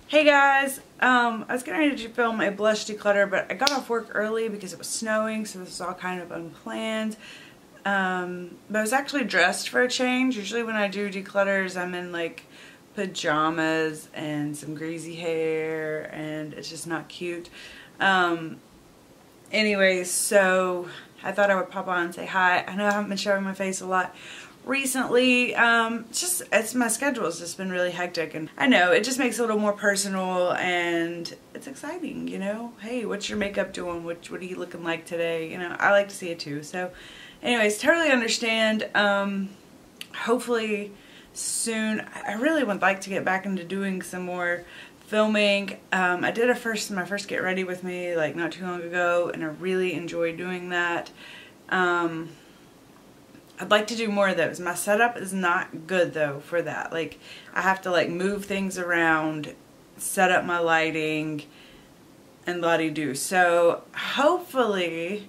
Hey guys, I was getting ready to film a blush declutter, but I got off work early because it was snowing, so this is all kind of unplanned. But I was actually dressed for a change. Usually when I do declutters, I'm in like pajamas and some greasy hair, and it's just not cute. Anyways, so I thought I would pop on and say hi. I know I haven't been showing my face a lot recently. It's my schedule has just been really hectic, and I know it just makes it a little more personal and it's exciting, you know. Hey, what's your makeup doing? What are you looking like today? You know, I like to see it too. So anyways, totally understand. Hopefully soon. I really would like to get back into doing some more filming. I did my first Get Ready With Me like not too long ago, and I really enjoyed doing that. I'd like to do more of those. My setup is not good though for that. Like, I have to like move things around, set up my lighting, and la-di-do. So hopefully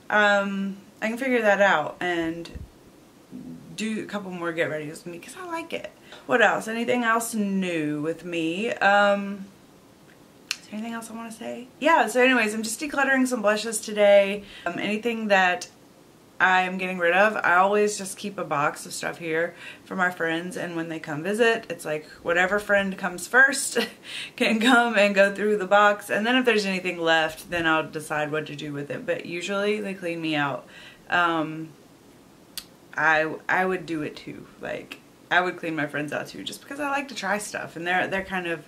I can figure that out and do a couple more Get Ready With Me because I like it. What else? Anything else new with me? Is there anything else I want to say? Yeah, so anyways, I'm just decluttering some blushes today. Anything that I'm getting rid of. I always just keep a box of stuff here for my friends, and when they come visit, it's like whatever friend comes first can come and go through the box, and then if there's anything left, then I'll decide what to do with it. But usually they clean me out. I would do it too. Like, I would clean my friends out too, just because I like to try stuff, and they're kind of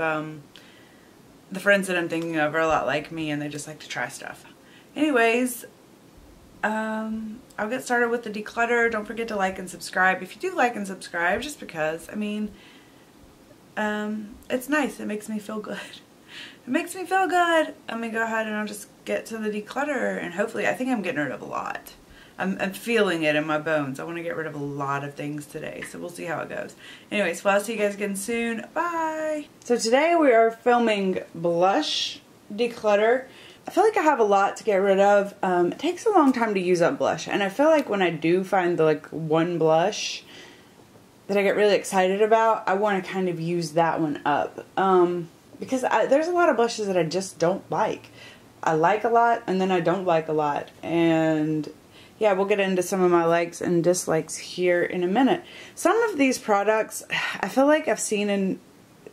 the friends that I'm thinking of are a lot like me, and they just like to try stuff. Anyways, I'll get started with the declutter. Don't forget to like and subscribe. If you do like and subscribe, just because, I mean, it's nice. It makes me feel good. It makes me feel good. I'm gonna go ahead and I'll just get to the declutter, and hopefully, I think I'm getting rid of a lot. I'm feeling it in my bones. I want to get rid of a lot of things today, so we'll see how it goes. Anyways, well, I'll see you guys again soon. Bye! So today we are filming blush declutter. I feel like I have a lot to get rid of. It takes a long time to use up blush, and I feel like when I do find the like one blush that I get really excited about, I want to kind of use that one up. Because there's a lot of blushes that I just don't like. I like a lot, and then I don't like a lot, and yeah, we'll get into some of my likes and dislikes here in a minute. Some of these products, I feel like I've seen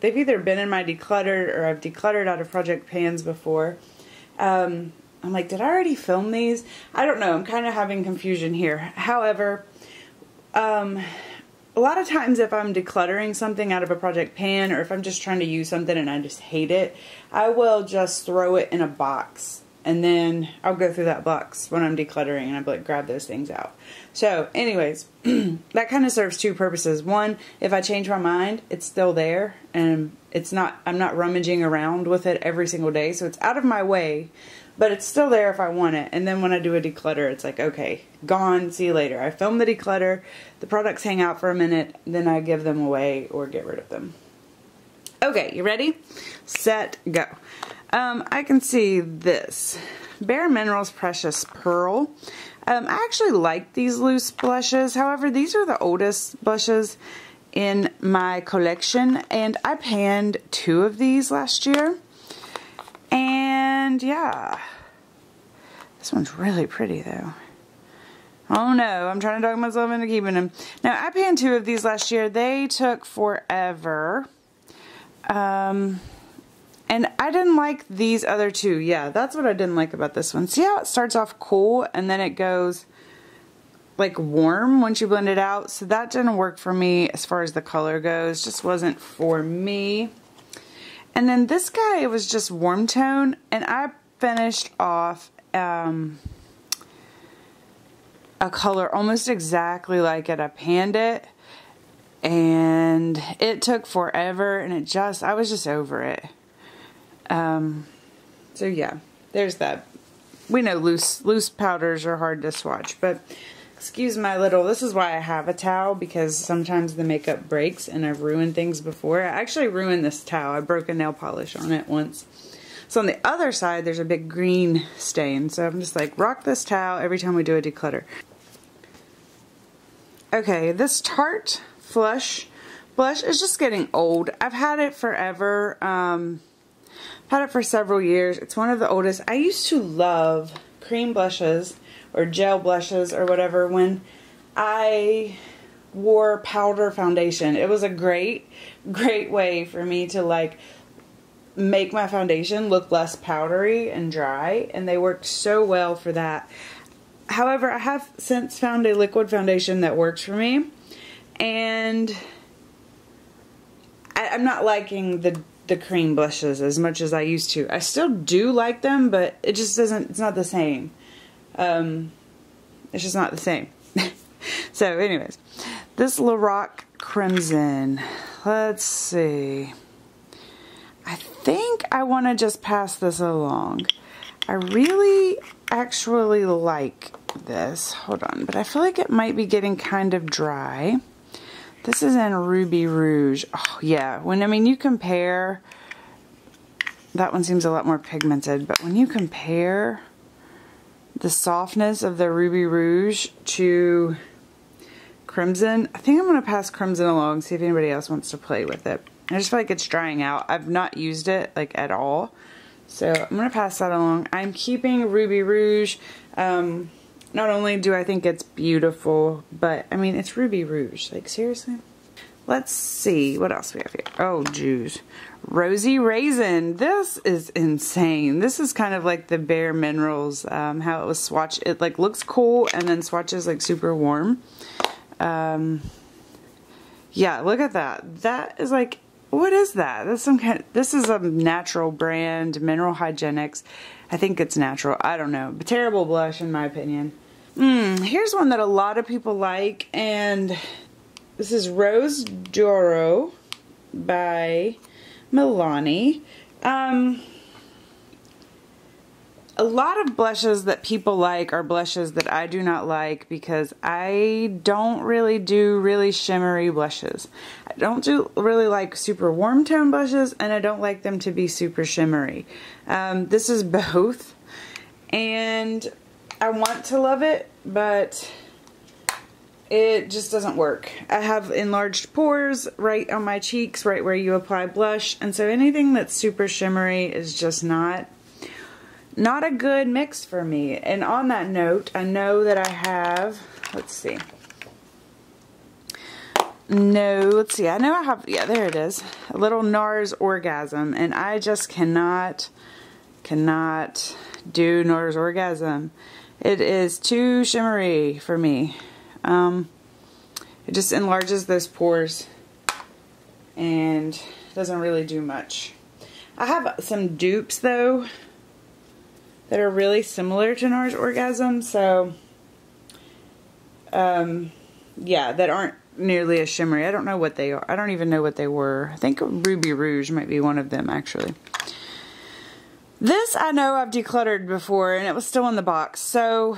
they've either been in my decluttered or I've decluttered out of project pans before. I'm like, did I already film these? I don't know. I'm kind of having confusion here. However, a lot of times if I'm decluttering something out of a project pan, or if I'm just trying to use something and I just hate it, I will just throw it in a box. And then I'll go through that box when I'm decluttering, and I'll like grab those things out. So anyways, that kind of serves two purposes. One, if I change my mind, it's still there, and I'm not rummaging around with it every single day, so it's out of my way, but it's still there if I want it. And then when I do a declutter, it's like, okay, gone, see you later. I film the declutter, the products hang out for a minute, then I give them away or get rid of them. Okay, you ready? Set, go. I can see this BareMinerals Precious Pearl. I actually like these loose blushes. However, these are the oldest blushes in my collection, and I panned 2 of these last year. And yeah, this one's really pretty though. Oh no, I'm trying to talk myself into keeping them. Now, I panned 2 of these last year. They took forever. And I didn't like these other 2. Yeah, that's what I didn't like about this one. See how it starts off cool and then it goes like warm once you blend it out? So that didn't work for me as far as the color goes. Just wasn't for me. And then this guy, it was just warm tone, and I finished off a color almost exactly like it. I panned it, and it took forever, and I was just over it. So yeah, there's that. We know loose powders are hard to swatch, but excuse my this is why I have a towel, because sometimes the makeup breaks and I've ruined things before. I actually ruined this towel. I broke a nail polish on it once. So on the other side, there's a big green stain. So I'm just like, rock this towel every time we do a declutter. Okay, this Tarte Flush blush is just getting old. I've had it forever. Had it for several years. It's one of the oldest. I used to love cream blushes or gel blushes or whatever when I wore powder foundation. It was a great way for me to like make my foundation look less powdery and dry, and they worked so well for that. However, I have since found a liquid foundation that works for me, and I'm not liking the cream blushes as much as I used to. I still do like them, but it just doesn't, it's not the same. It's just not the same. So anyways, this Lorac Crimson, let's see. I think I want to just pass this along. I really actually like this. Hold on, but I feel like it might be getting kind of dry. This is in Ruby Rouge. Oh yeah, I mean you compare, that one seems a lot more pigmented, but when you compare the softness of the Ruby Rouge to Crimson, I think I'm going to pass Crimson along, see if anybody else wants to play with it. I just feel like it's drying out. I've not used it like at all, so I'm going to pass that along. I'm keeping Ruby Rouge. Not only do I think it's beautiful, but I mean it's Ruby Rouge, like seriously. Let's see what else we have here. Oh jeez, Rosy Raisin. This is insane. This is kind of like the BareMinerals, how it was swatched. It like looks cool and then swatches like super warm. Yeah, look at that. That is like, what is that? That's some kind of, this is a natural brand, Mineral Hygenics. I think it's natural. I don't know. But terrible blush in my opinion. Here's one that a lot of people like, and this is Rose d'Oro by Milani. A lot of blushes that people like are blushes that I do not like because I don't really do really shimmery blushes. I don't really like super warm tone blushes, and I don't like them to be super shimmery. This is both, and I want to love it, but it just doesn't work. I have enlarged pores right on my cheeks, right where you apply blush, and so anything that's super shimmery is just not a good mix for me. And on that note, I know that I have, let's see. No, let's see. I know I have, yeah, there it is. A little Nars Orgasm, and I just cannot do Nars Orgasm. It is too shimmery for me. It just enlarges those pores and doesn't really do much. I have some dupes though that are really similar to Nars Orgasm, so yeah, that aren't nearly as shimmery. I don't know what they are. I don't even know what they were. I think Ruby Rouge might be one of them actually. This I know I've decluttered before, and it was still in the box, so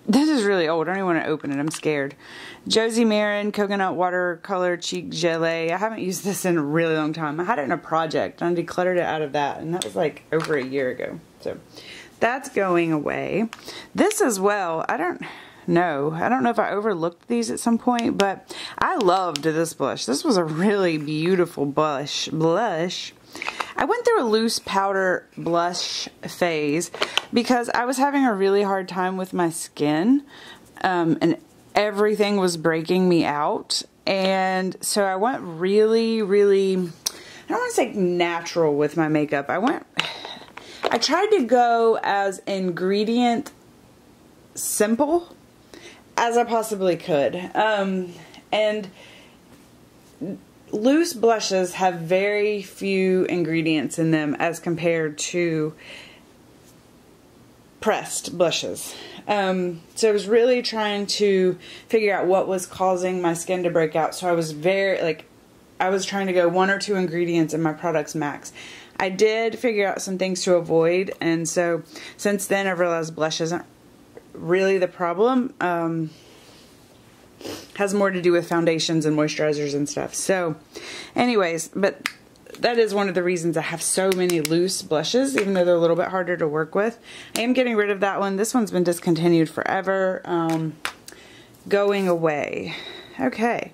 this is really old. I don't even want to open it. I'm scared. Josie Maran Coconut Watercolor Cheek Gelee. I haven't used this in a really long time. I had it in a project and I decluttered it out of that, and that was like over a year ago. So that's going away. This as well, I don't know if I overlooked these at some point, but I loved this blush. This was a really beautiful blush. I went through a loose powder blush phase because I was having a really hard time with my skin, and everything was breaking me out. And so I went really, I don't want to say natural with my makeup. I tried to go as ingredient simple as I possibly could. And loose blushes have very few ingredients in them as compared to pressed blushes. So I was really trying to figure out what was causing my skin to break out. So I was I was trying to go 1 or 2 ingredients in my products max. I did figure out some things to avoid, and so since then I've realized blush isn't really the problem. Has more to do with foundations and moisturizers and stuff. So anyways, but that is one of the reasons I have so many loose blushes, even though they're a little bit harder to work with. I am getting rid of that one. This one's been discontinued forever. Going away. Okay.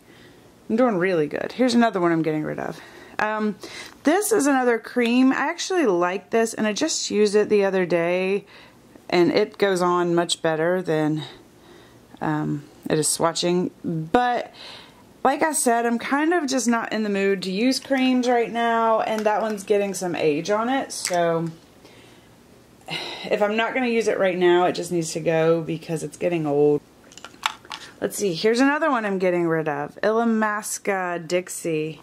I'm doing really good. Here's another one I'm getting rid of. This is another cream. I actually like this, and I just used it the other day, and it goes on much better than it is swatching. But like I said, I'm kind of just not in the mood to use creams right now, and that one's getting some age on it. So if I'm not going to use it right now, it just needs to go because it's getting old. Let's see, here's another one I'm getting rid of. Illamasqua Dixie.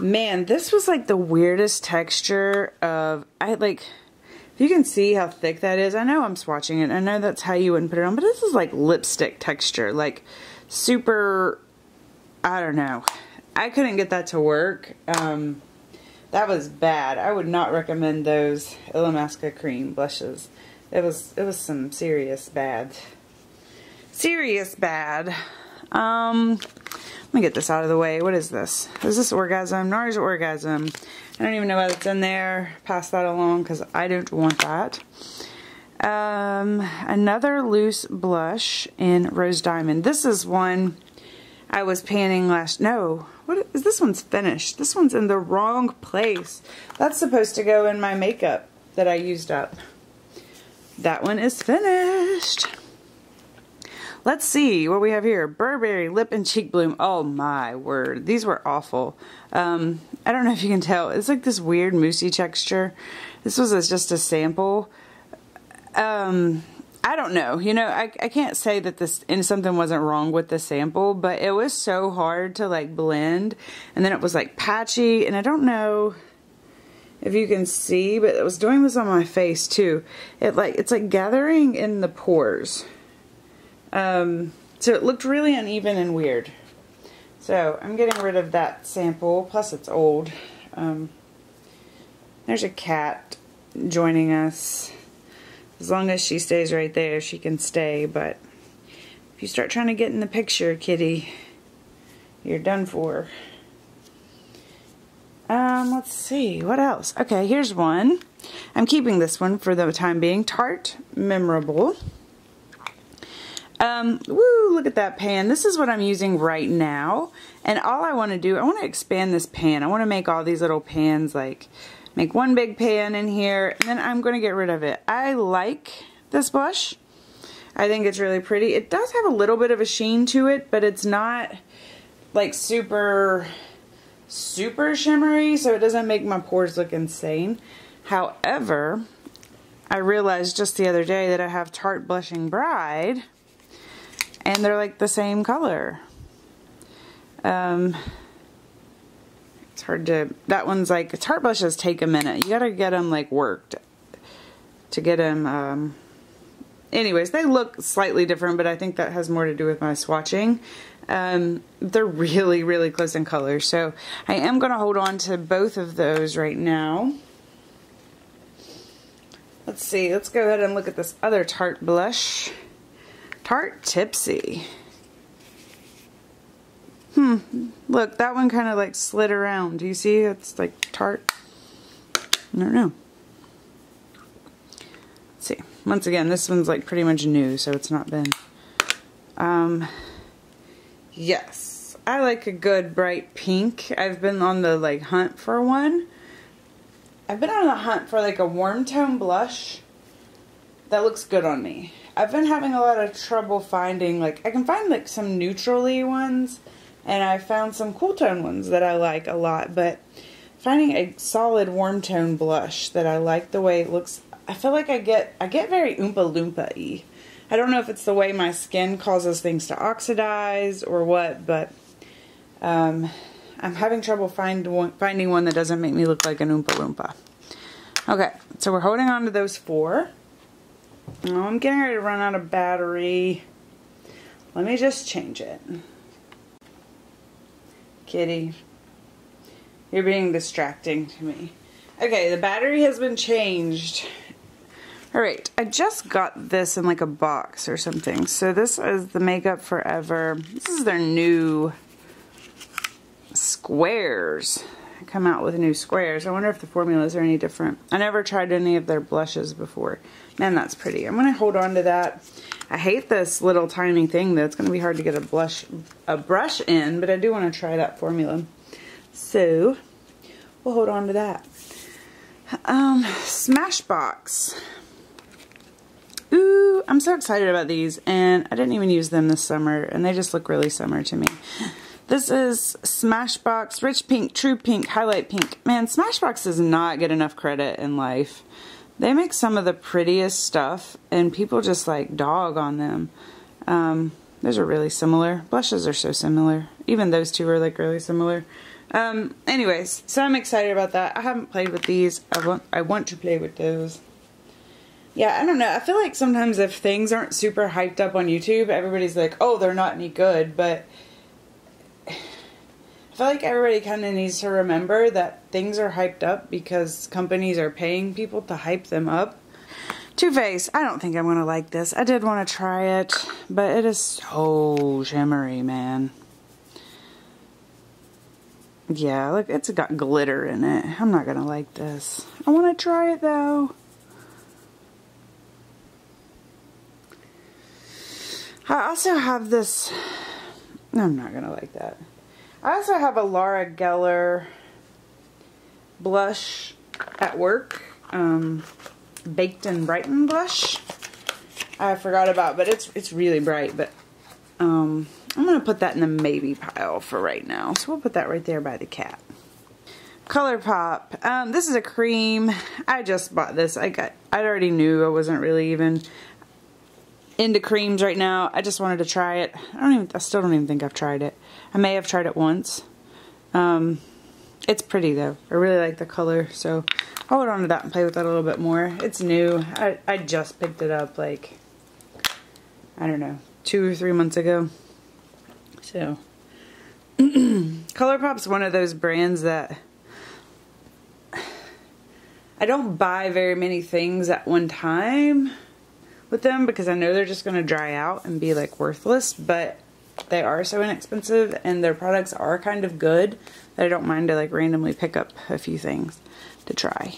Man, this was like the weirdest texture of, if you can see how thick that is, I know I'm swatching it, I know that's how you wouldn't put it on, but this is like lipstick texture, like super, I don't know. I couldn't get that to work. That was bad. I would not recommend those Illamasqua cream blushes. It was some serious bad. Serious bad. Let me get this out of the way. What is this? Is this Orgasm? Nars Orgasm. I don't even know what it's in there. Pass that along because I don't want that. Another loose blush in Rose Diamond. This is one I was panning no. What is this? One's finished. This one's in the wrong place. That's supposed to go in my makeup that I used up. That one is finished. Let's see what we have here. Burberry Lip and Cheek Bloom. Oh my word. These were awful. I don't know if you can tell. It's like this weird moussey texture. This was just a sample. I don't know. You know, I can't say that something wasn't wrong with the sample, but it was so hard to like blend. And then it was like patchy, and I don't know if you can see, but it was doing this on my face too. It's like gathering in the pores. So it looked really uneven and weird. So I'm getting rid of that sample, plus it's old. There's a cat joining us. As long as she stays right there, she can stay, but if you start trying to get in the picture, kitty, you're done for. Let's see, what else? Okay, here's one. I'm keeping this one for the time being. Tarte Memorable. Woo, look at that pan. This is what I'm using right now. And all I want to do, I want to expand this pan. I want to make all these little pans, like make one big pan in here, and then I'm going to get rid of it. I like this blush. I think it's really pretty. It does have a little bit of a sheen to it, but it's not like super shimmery, so it doesn't make my pores look insane. However, I realized just the other day that I have Tarte Blushing Bride, and they're like the same color. It's hard to, that one's like, Tarte blushes take a minute. You gotta get them like worked to get them, anyways, they look slightly different, but I think that has more to do with my swatching. They're really, really close in color, so I am gonna hold on to both of those right now. Let's see, let's go ahead and look at this other Tarte blush. Tarte Tipsy. Look, that one kind of like slid around. Do you see? It's like Tarte. I don't know. Let's see. Once again, this one's like pretty much new, so it's not been. Yes. I like a good bright pink. I've been on the like hunt for one. I've been on the hunt for like a warm tone blush that looks good on me. I've been having a lot of trouble finding, like, I can find like some neutrally ones, and I found some cool tone ones that I like a lot, but finding a solid warm tone blush that I like the way it looks, I feel like I get very Oompa Loompa-y. I don't know if it's the way my skin causes things to oxidize or what, but I'm having trouble finding one that doesn't make me look like an Oompa Loompa. Okay, so we're holding on to those four. Oh, I'm getting ready to run out of battery. Let me just change it. Kitty, you're being distracting to me. Okay, the battery has been changed. Alright, I just got this in like a box or something. So this is the Makeup Forever. This is their new squares. They come out with new squares. I wonder if the formulas are any different. I never tried any of their blushes before. Man, that's pretty. I'm going to hold on to that. I hate this little tiny thing though. It's going to be hard to get a brush in, but I do want to try that formula. So, we'll hold on to that. Smashbox. Ooh, I'm so excited about these, and I didn't even use them this summer, and they just look really summer to me. This is Smashbox Rich Pink, True Pink, Highlight Pink. Man, Smashbox does not get enough credit in life. They make some of the prettiest stuff, and people just like dog on them. Those are really similar. Blushes are so similar. Even those two are like really similar. Anyways, so I'm excited about that. I haven't played with these. I want to play with those. Yeah, I don't know. I feel like sometimes if things aren't super hyped up on YouTube, everybody's like, oh, they're not any good. But I feel like everybody kind of needs to remember that things are hyped up because companies are paying people to hype them up. TooFaced. I don't think I'm going to like this. I did want to try it, but it is so shimmery, man. Yeah, look, it's got glitter in it. I'm not going to like this. I want to try it, though. I also have this... I'm not going to like that. I also have a Laura Geller blush at work. Baked and Brighten blush. I forgot about, but it's really bright, but... I'm going to put that in the maybe pile for right now. So we'll put that right there by the cat. ColourPop. This is a cream. I just bought this. I already knew I wasn't really even into creams right now. I just wanted to try it. I still don't even think I've tried it. I may have tried it once. It's pretty though. I really like the color. So I'll hold on to that and play with that a little bit more. It's new. I just picked it up like, I don't know, 2 or 3 months ago. So, ColourPop's one of those brands that I don't buy very many things at one time with them because I know they're just going to dry out and be like worthless, but they are so inexpensive and their products are kind of good that I don't mind to like randomly pick up a few things to try.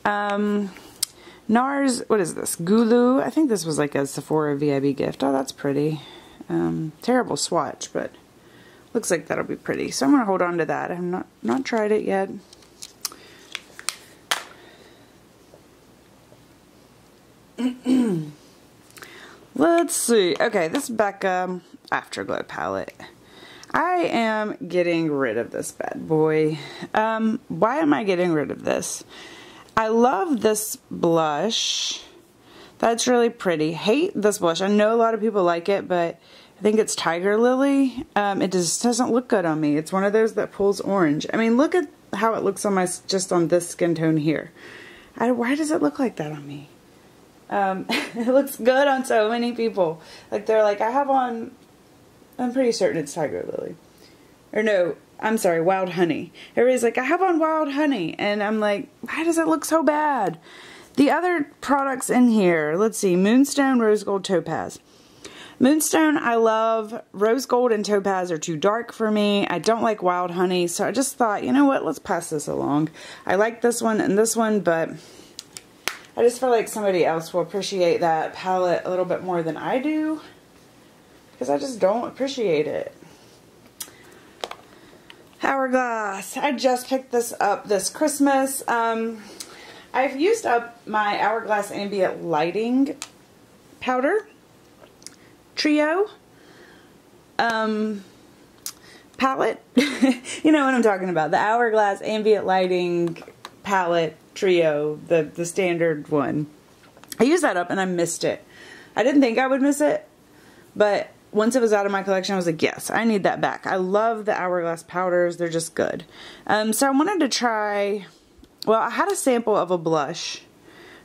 Nars, what is this? Goulue. I think this was like a Sephora VIB gift. Oh, that's pretty. Terrible swatch, but looks like that'll be pretty. So I'm going to hold on to that. I've not tried it yet. Let's see. Okay, this Becca Afterglow palette. I am getting rid of this bad boy. Why am I getting rid of this? I love this blush. That's really pretty. Hate this blush. I know a lot of people like it, but I think it's Tiger Lily. It just doesn't look good on me. It's one of those that pulls orange. I mean, look at how it looks on my, just on this skin tone here. Why does it look like that on me? It looks good on so many people. Like, they're like, I have on, I'm pretty certain it's Tiger Lily. Or no, I'm sorry, Wild Honey. Everybody's like, I have on Wild Honey. And I'm like, why does it look so bad? The other products in here, let's see, Moonstone, Rose Gold, Topaz. Moonstone, I love. Rose Gold and Topaz are too dark for me. I don't like Wild Honey, so I just thought, you know what, let's pass this along. I like this one and this one, but I just feel like somebody else will appreciate that palette a little bit more than I do, because I just don't appreciate it. Hourglass. I just picked this up this Christmas. I've used up my Hourglass Ambient Lighting Powder Trio palette. You know what I'm talking about. The Hourglass Ambient Lighting Palette Trio, the standard one. I used that up and I missed it. I didn't think I would miss it, but once it was out of my collection, I was like, yes, I need that back. I love the Hourglass powders. They're just good. So I wanted to try... Well, I had a sample of a blush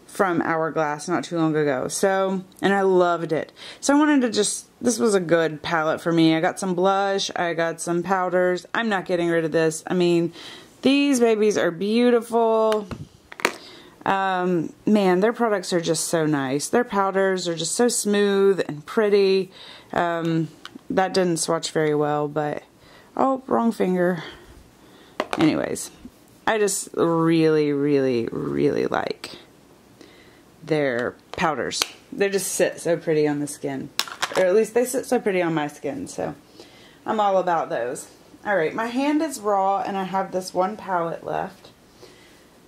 from Hourglass not too long ago, and I loved it. So I wanted to just, this was a good palette for me. I got some blush, I got some powders. I'm not getting rid of this. I mean, these babies are beautiful. Man, their products are just so nice. Their powders are just so smooth and pretty. That didn't swatch very well, but, oh, wrong finger. Anyways. I just really, really, really like their powders. They just sit so pretty on the skin. Or at least they sit so pretty on my skin, so I'm all about those. Alright, my hand is raw and I have this one palette left.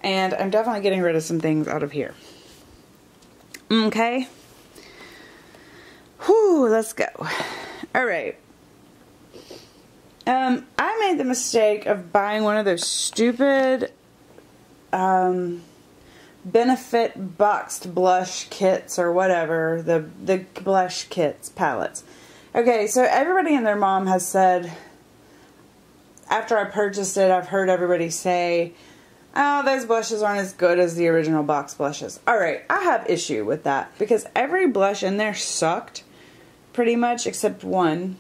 And I'm definitely getting rid of some things out of here. Okay. Whew, let's go. Alright. I made the mistake of buying one of those stupid Benefit boxed blush kits or whatever, the blush kits, palettes. Okay, so everybody and their mom has said, after I purchased it, I've heard everybody say, oh, those blushes aren't as good as the original box blushes. Alright, I have issue with that because every blush in there sucked pretty much except one,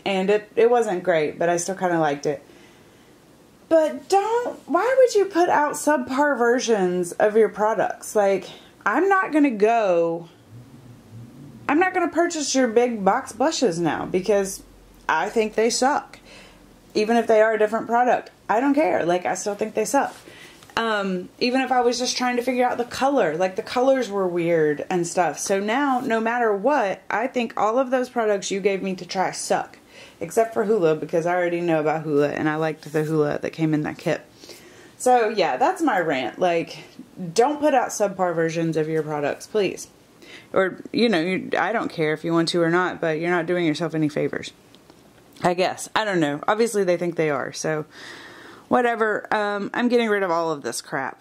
and it wasn't great, but I still kind of liked it. But why would you put out subpar versions of your products? Like, I'm not going to purchase your big box blushes now because I think they suck. Even if they are a different product. I don't care. Like, I still think they suck. Even if I was just trying to figure out the color. Like, the colors were weird and stuff. So now, no matter what, I think all of those products you gave me to try suck. Except for Hula, because I already know about Hula, and I liked the Hula that came in that kit. So, yeah, that's my rant. Like, don't put out subpar versions of your products, please. Or, you know, I don't care if you want to or not, but you're not doing yourself any favors. I guess. I don't know. Obviously, they think they are, so whatever. I'm getting rid of all of this crap.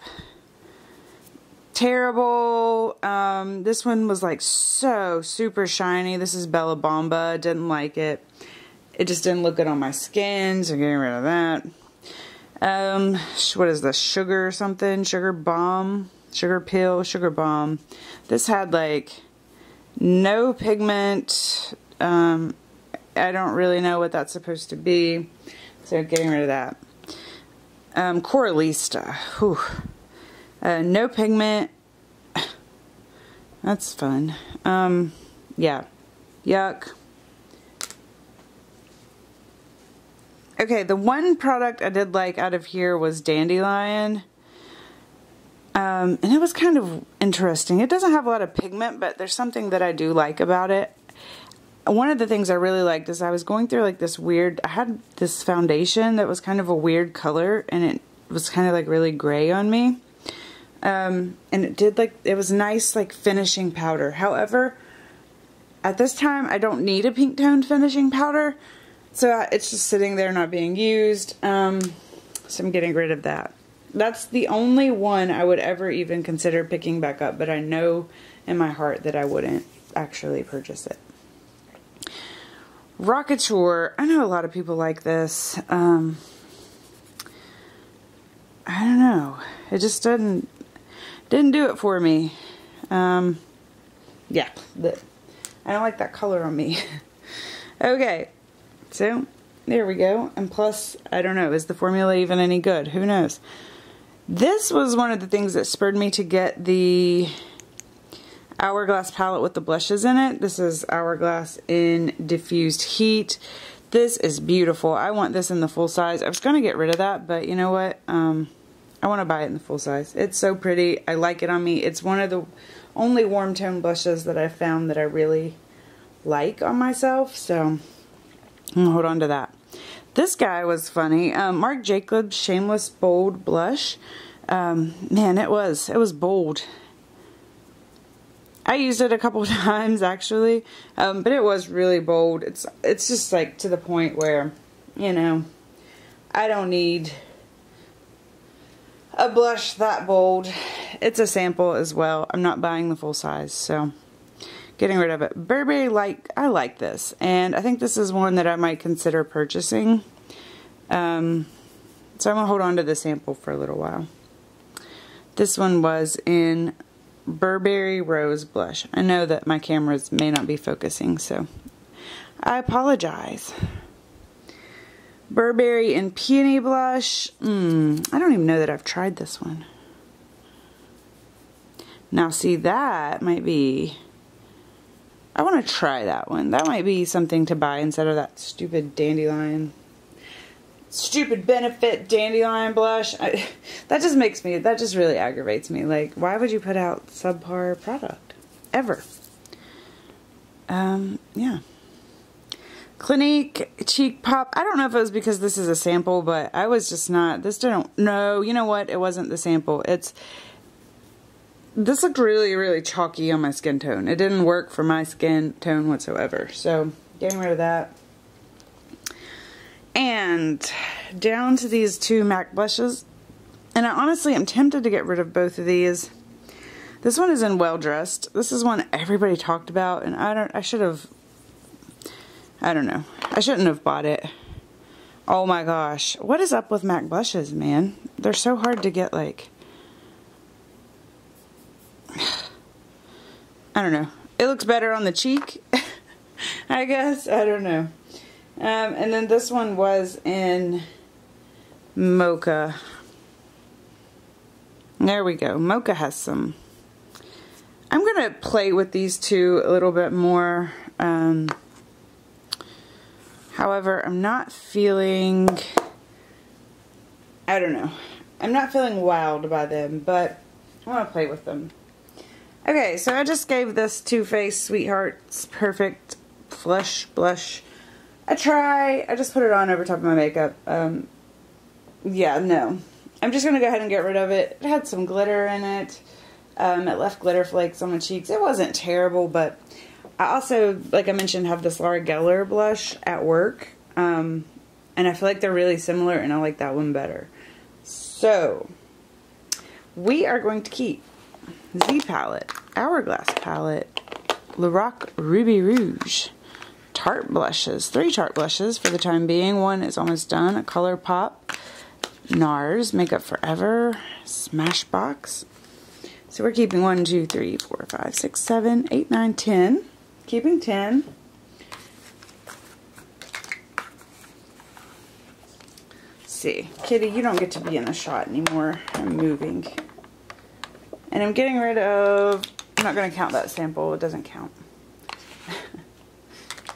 Terrible. This one was, like, so super shiny. This is Bella Bomba. Didn't like it. It just didn't look good on my skin, so getting rid of that. What is this? Sugar something? Sugar bomb? Sugar pill? Sugar bomb. This had, like, no pigment. I don't really know what that's supposed to be, so getting rid of that. Coralista. Whew. No pigment. That's fun. Yeah. Yuck. Okay, the one product I did like out of here was Dandelion. And it was kind of interesting. It doesn't have a lot of pigment, but there's something that I do like about it. One of the things I really liked is I was going through like this weird, I had this foundation that was kind of a weird color, and it was kind of like really gray on me. And it did like, it was nice like finishing powder. However, at this time I don't need a pink toned finishing powder. So it's just sitting there not being used. So I'm getting rid of that. That's the only one I would ever even consider picking back up. But I know in my heart that I wouldn't actually purchase it. Rockateur. I know a lot of people like this. I don't know. It just didn't do it for me. Yeah. I don't like that color on me. Okay. So, there we go. And plus, I don't know, is the formula even any good? Who knows? This was one of the things that spurred me to get the Hourglass palette with the blushes in it. This is Hourglass in Diffused Heat. This is beautiful. I want this in the full size. I was going to get rid of that, but you know what? I want to buy it in the full size. It's so pretty. I like it on me. It's one of the only warm tone blushes that I've found that I really like on myself, so I'm gonna hold on to that. This guy was funny. Marc Jacobs Shameless Bold Blush. Man, it was bold. I used it a couple times actually, but it was really bold. It's just like to the point where, you know, I don't need a blush that bold. It's a sample as well. I'm not buying the full size, so getting rid of it. Burberry, I like this, and I think this is one that I might consider purchasing. So I'm gonna hold on to the sample for a little while. This one was in Burberry Rose Blush. I know that my cameras may not be focusing, so I apologize. Burberry and Peony Blush. I don't even know that I've tried this one. Now see, that might be, I want to try that one. That might be something to buy instead of that stupid Dandelion. stupid Benefit Dandelion blush. That just really aggravates me. Like, why would you put out subpar product? Ever. Yeah. Clinique Cheek Pop. I don't know if it was because this is a sample, but I was just not, no, you know what? It wasn't the sample. This looked really, really chalky on my skin tone. It didn't work for my skin tone whatsoever. So, getting rid of that. And down to these two MAC blushes. And I honestly am tempted to get rid of both of these. This one is in Well Dressed. This is one everybody talked about, and I don't know. I shouldn't have bought it. Oh my gosh. What is up with MAC blushes, man? They're so hard to get, like... I don't know. It looks better on the cheek, I guess. I don't know. And then this one was in Mocha. There we go. Mocha has some... I'm going to play with these two a little bit more. However, I'm not feeling... I don't know. I'm not feeling wowed by them, but I want to play with them. Okay, so I just gave this TooFaced Sweethearts Perfect Flush Blush a try. I just put it on over top of my makeup. Yeah, no. I'm just going to go ahead and get rid of it. It had some glitter in it. It left glitter flakes on my cheeks. It wasn't terrible, but I also, like I mentioned, have this Laura Geller blush at work. And I feel like they're really similar, and I like that one better. So, we are going to keep Z Palette, Hourglass Palette, Lorac Ruby Rouge, Tarte Blushes, 3 Tarte Blushes for the time being. One is almost done, a Color Pop, Nars Makeup Forever, Smashbox. So we're keeping 1, 2, 3, 4, 5, 6, 7, 8, 9, 10. Keeping 10. Let's see. Kitty, you don't get to be in the shot anymore. I'm moving. And I'm getting rid of... I'm not going to count that sample. It doesn't count.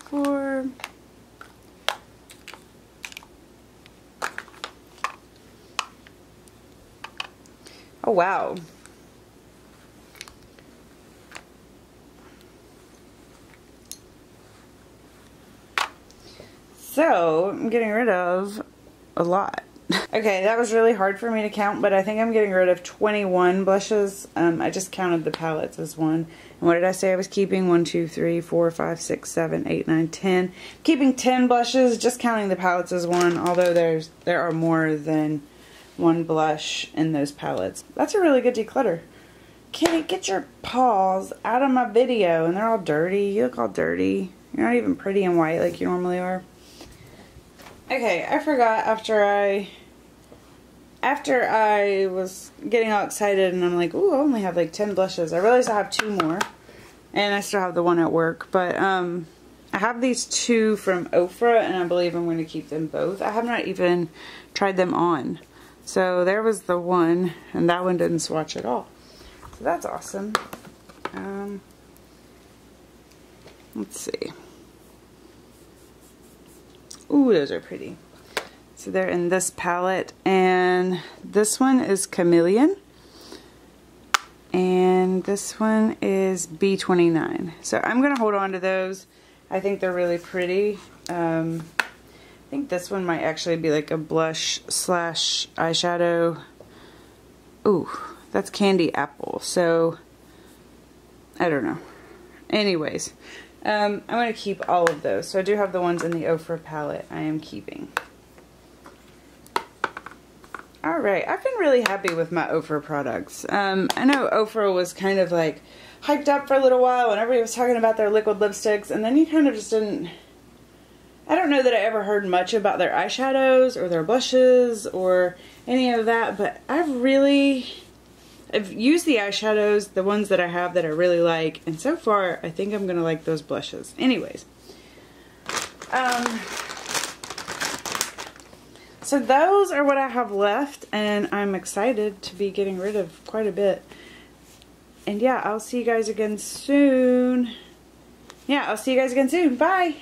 4. Oh, wow. So, I'm getting rid of a lot. Okay, that was really hard for me to count, but I think I'm getting rid of 21 blushes. I just counted the palettes as one. And what did I say I was keeping? 1, 2, 3, 4, 5, 6, 7, 8, 9, 10. Keeping 10 blushes, just counting the palettes as one, although there are more than one blush in those palettes. That's a really good declutter. Kitty, get your paws out of my video, and they're all dirty. You look all dirty. You're not even pretty and white like you normally are. Okay, I forgot after I was getting all excited and I'm like, ooh, I only have like 10 blushes. I realized I have 2 more. And I still have the one at work. But I have these 2 from Ofra, and I believe I'm going to keep them both. I have not even tried them on. So there was the one, and that one didn't swatch at all. So that's awesome. Let's see. Ooh, those are pretty. So they're in this palette, and this one is Chameleon, and this one is B-29. So I'm going to hold on to those. I think they're really pretty. I think this one might actually be like a blush slash eyeshadow. Ooh, that's Candy Apple. So, I don't know. Anyways. I'm going to keep all of those. So I do have the ones in the Ofra palette I am keeping. Alright, I've been really happy with my Ofra products. I know Ofra was kind of like hyped up for a little while and everybody was talking about their liquid lipsticks, and then you kind of just didn't... I don't know that I ever heard much about their eyeshadows or their blushes or any of that, but I've used the eyeshadows, the ones that I have that I really like, and so far I think I'm going to like those blushes. Anyways. So those are what I have left, and I'm excited to be getting rid of quite a bit. And yeah, I'll see you guys again soon. Bye!